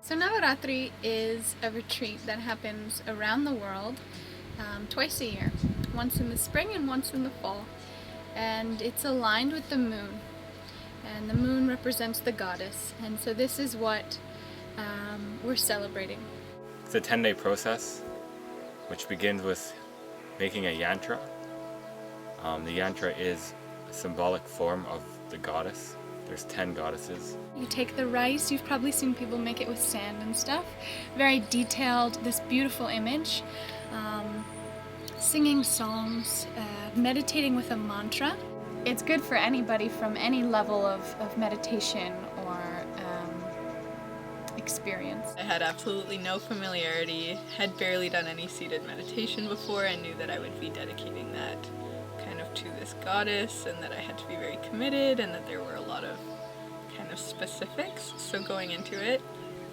So Navaratri is a retreat that happens around the world twice a year, once in the spring and once in the fall. And it's aligned with the moon. And the moon represents the goddess. And so this is what we're celebrating. It's a 10-day process, which begins with making a yantra. The yantra is a symbolic form of the goddess. There's 10 goddesses. You take the rice, you've probably seen people make it with sand and stuff. Very detailed, this beautiful image. Singing songs, meditating with a mantra. It's good for anybody from any level of meditation or experience. I had absolutely no familiarity, had barely done any seated meditation before, and knew that I would be dedicating that kind of to this goddess, and that I had to be very committed, and that there were a lot of kind of specifics. So going into it,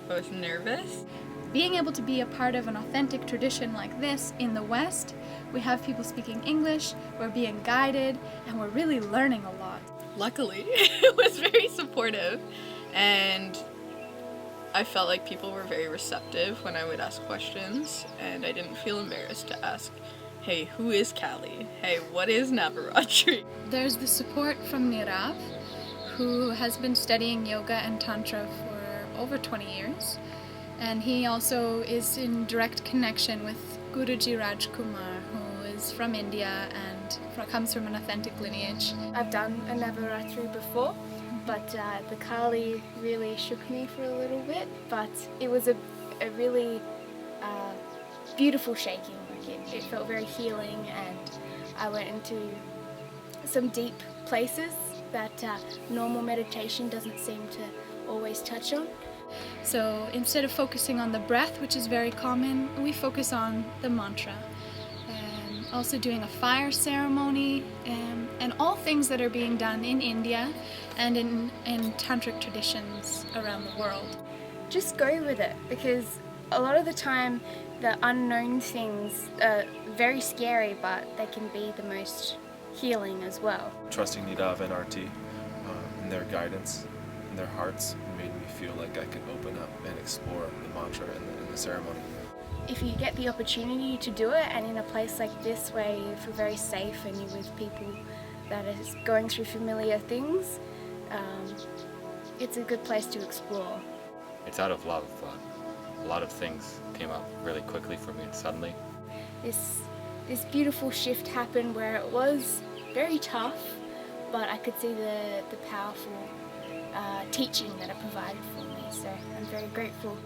I was nervous. Being able to be a part of an authentic tradition like this in the West, we have people speaking English, we're being guided, and we're really learning a lot. Luckily, it was very supportive, and I felt like people were very receptive when I would ask questions, and I didn't feel embarrassed to ask, hey, who is Kali? Hey, what is Navaratri? There's the support from Nirav, who has been studying yoga and tantra for over 20 years. And he also is in direct connection with Guruji Rajkumar, who is from India and comes from an authentic lineage. I've done a Navaratri before, but the Kali really shook me for a little bit, but it was a really beautiful shaking. Like it felt very healing, and I went into some deep places that normal meditation doesn't seem to always touch on. So instead of focusing on the breath, which is very common, we focus on the mantra. And also doing a fire ceremony, and all things that are being done in India and in tantric traditions around the world. Just go with it, because a lot of the time the unknown things are very scary, but they can be the most healing as well. Trusting Nirav and RT and their guidance and their hearts made me feel like I could open up and explore the mantra in the ceremony. If you get the opportunity to do it, and in a place like this where you feel very safe and you're with people that are going through familiar things, it's a good place to explore. It's out of love. A lot of things came up really quickly for me and suddenly. This beautiful shift happened where it was very tough, but I could see the powerful teaching that it provided for me, so I'm very grateful.